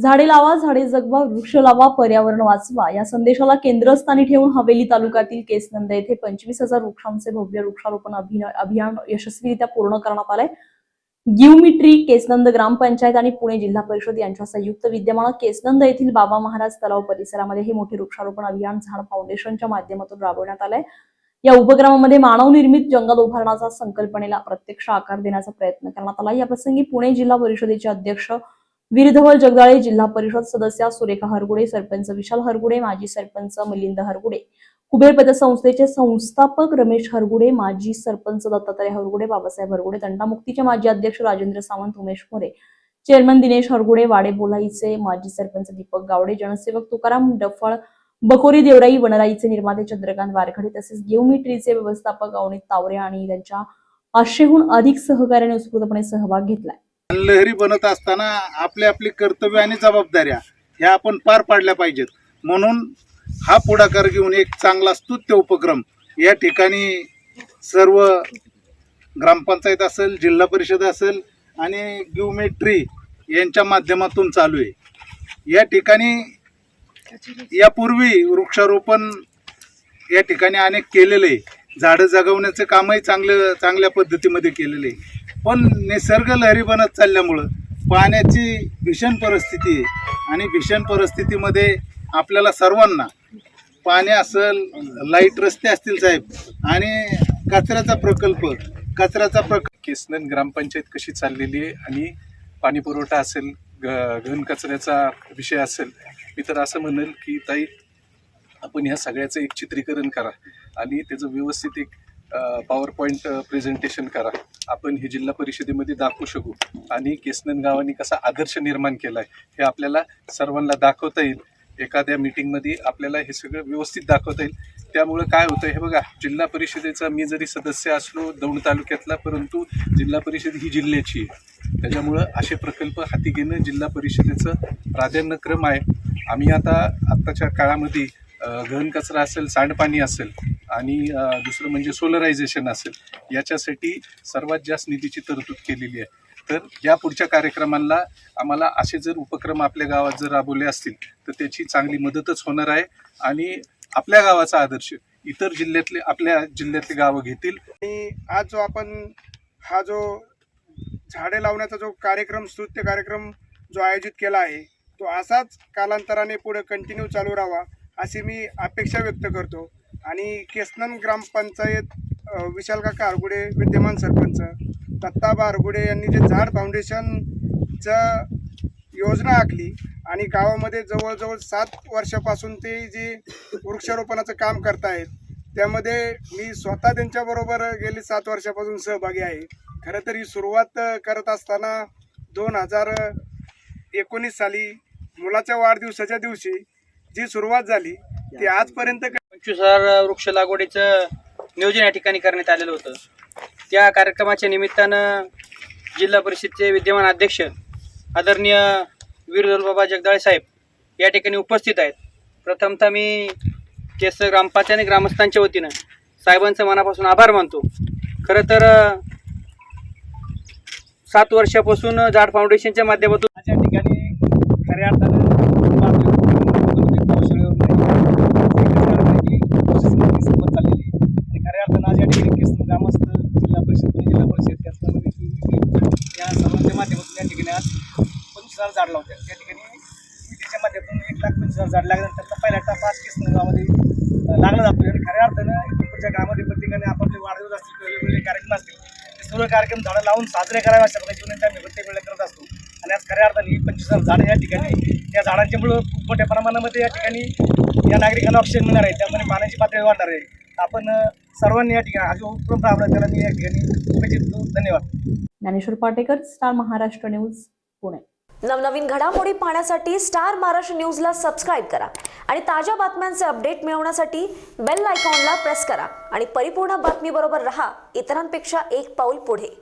झाडे लावा, झाडे जगवा, वृक्ष लावा, पर्यावरण वाचवा या संदेशाला केंद्रस्थानी ठेवून हवेली तालुक्यातील केसनंद येथे 25,000 वृक्षांचे भव्य वृक्षारोपण अभियान यशस्वीरित्या पूर्ण करण्यात आले। गिव्ह मी ट्री केसनंद ग्रामपंचायत आणि पुणे जिल्हा परिषद यांच्या संयुक्त विद्यमाने केसनंद येथील बाबा महाराज तलाव परिसरामध्ये हे मोठे वृक्षारोपण अभियान झाड फाउंडेशनच्या माध्यमातून राबवण्यात आले। या उपक्रमामध्ये मानव निर्मित जंगल उभारण्याचा संकल्पनेला प्रत्यक्ष आकार देण्याचा प्रयत्न करण्यात आला। या प्रसंगी पुणे जिल्हा परिषदेचे अध्यक्ष वीरधवल जगदाळे, जिल्हा परिषद सदस्या सुरेखा हरगुडे, सरपंच विशाल हरगुडे, माजी सरपंच मिलिंद हरगुडे, कुबेर पतसंस्थेचे संस्थापक रमेश हरगुडे, माजी सरपंच दत्तात्रय हरगुडे, बाबासाहेब हरगुडे, तंटामुक्तीचे माजी अध्यक्ष राजेंद्र सावंत, उमेश मोरे, चेअरमन दिनेश हरगुडे, वाडे बोलाईचे माजी सरपंच दीपक गावडे, जनसेवक तुकाराम डफळ, बकोरी देवराई, वनराईचे निर्माते चंद्रकांत वारखडे तसेच गिव्ह मी ट्रीचे व्यवस्थापक अवनीत तावरे आणि त्यांच्या 500हून अधिक सहकार्याने उत्स्फूर्तपणे सहभाग घेतला। लहरी बनत असताना आपली कर्तव्य आणि जबाबदाऱ्या ह्या आपण पार पाडल्या पाहिजेत, म्हणून हा पुढाकार घेऊन एक चांगला स्तुत्य उपक्रम या ठिकाणी सर्व ग्रामपंचायत असेल, जिल्हा परिषद असेल आणि गिव्ह मी ट्री यांच्या माध्यमातून चालू आहे। या ठिकाणी यापूर्वी वृक्षारोपण या ठिकाणी अनेक केलेले आहे, झाडं जगवण्याचं कामही चांगल्या पद्धतीमध्ये केलेले आहे, पण निसर्ग लहरी बनत चालल्यामुळं पाण्याची भीषण परिस्थिती आहे आणि भीषण परिस्थितीमध्ये आपल्याला सर्वांना पाणी असेल, लाईट रस्ते असतील साहेब, आणि कचऱ्याचा प्रकल्प केसनंद ग्रामपंचायत कशी चाललेली आहे आणि पाणी पुरवठा असेल, घन कचऱ्याचा विषय असेल, मी तर असं म्हणेल की ताई आपण ह्या सगळ्याचं एक चित्रीकरण करा आणि त्याचं व्यवस्थित एक पॉवर पॉईंट प्रेझेंटेशन करा, आपण हे जिल्हा परिषदेमध्ये दाखवू शकू आणि केसनंद गावाने कसा आदर्श निर्माण केला आहे हे आपल्याला सर्वांना दाखवता येईल। एखाद्या मीटिंगमध्ये आपल्याला हे सगळं व्यवस्थित दाखवता येईल। त्यामुळं काय होतं हे बघा, जिल्हा परिषदेचा मी जरी सदस्य असलो दौंड तालुक्यातला, परंतु जिल्हा परिषद ही जिल्ह्याची आहे, त्याच्यामुळं असे प्रकल्प हाती घेणं जिल्हा परिषदेचं प्राधान्यक्रम आहे। आम्ही आत्ताच्या काळामध्ये घन कचरा असेल, सांडपाणी असेल आणि दुसरं म्हणजे सोलरायझेशन असेल, याच्यासाठी सर्वात जास्त निधीची तरतूद केलेली आहे। तर या पुढच्या कार्यक्रमांना आम्हाला असे जर उपक्रम आपल्या गावात जर राबवले असतील तर त्याची चांगली मदतच होणार आहे आणि आपल्या गावाचा आदर्श इतर जिल्ह्यातले आपल्या जिल्ह्यातले गावं घेतील। आणि आज जो आपण हा जो झाडे लावण्याचा जो कार्यक्रम, स्तुत्य कार्यक्रम जो आयोजित केला आहे, तो असाच कालांतराने पुढे कंटिन्यू चालू राहावा अशी मी अपेक्षा व्यक्त करतो। आणि केसनंद ग्रामपंचायत विशाल काका हरगुडे विद्यमान सरपंच, दत्ताबा हरगुडे यांनी जे झाड फाउंडेशनचं योजना आखली आणि गावामध्ये जवळजवळ 7 वर्षापासून ते जे वृक्षारोपणाचं काम करतायत, त्यामध्ये मी स्वतः त्यांच्याबरोबर गेली 7 वर्षापासून सहभागी आहे। खरं तर ही सुरुवात करत असताना 2019 साली मुलाच्या वाढदिवसाच्या दिवशी जी सुरुवात झाली ती आजपर्यंत 25,000 वृक्ष लागवडीचं नियोजन या ठिकाणी करण्यात आलेलं होतं। त्या कार्यक्रमाच्या निमित्तानं जिल्हा परिषदेचे विद्यमान अध्यक्ष आदरणीय वीरधवल बाबा जगदाळे साहेब या ठिकाणी उपस्थित आहेत। प्रथमतः मी केस ग्रामपंचायत आणि ग्रामस्थांच्या वतीनं साहेबांचं मनापासून आभार मानतो। खरं तर 7 वर्षापासून झाड फाउंडेशनच्या माध्यमातून या ठिकाणी खऱ्या अर्थानं ग्रामस्थ जिल्हा परिषद जिल्हा परिषद या सर्वांच्या माध्यमातून या ठिकाणी आज 25,000 झाड लावतात। त्या ठिकाणी त्याच्या माध्यमातून 1,25,000 झाड लागल्यानंतर त्याचा पहिला टप्पा आज केसनंद गावामध्ये लागला जातो आणि खऱ्या अर्थानं पुढच्या गावामध्ये प्रत्येकाने आपापले वाढदिवस असतील, वेगवेगळे कार्यक्रम असतील, ते सर्व कार्यक्रम झाडं लावून साजरे करावे अशा प्रकारची विनंती आम्ही प्रत्येक वेळेला करत असतो। आणि आज खऱ्या अर्थाने 25,000 झाडं या ठिकाणी, या झाडांच्यामुळं खूप मोठ्या प्रमाणामध्ये या ठिकाणी या नागरिकांना ऑक्सिजन मिळणार आहे, त्यामुळे पाण्याची पातळी वाढणार आहे। आपण सर्वांनी या ठिकाणी हा जो उपक्रम राबवला त्याला मी या ठिकाणी शुभेच्छा देतो। धन्यवाद। Dnyaneshwar Patekar, star Maharashtra news, Pune. नवनवीन घडामोडी पाहण्यासाठी स्टार महाराष्ट्र न्यूजला सबस्क्राईब करा आणि ताज्या बातम्यांचे अपडेट मिळवण्यासाठी बेल आयकॉनला प्रेस करा आणि परिपूर्ण बातमीबरोबर रहा, इतरांपेक्षा एक पाऊल पुढे।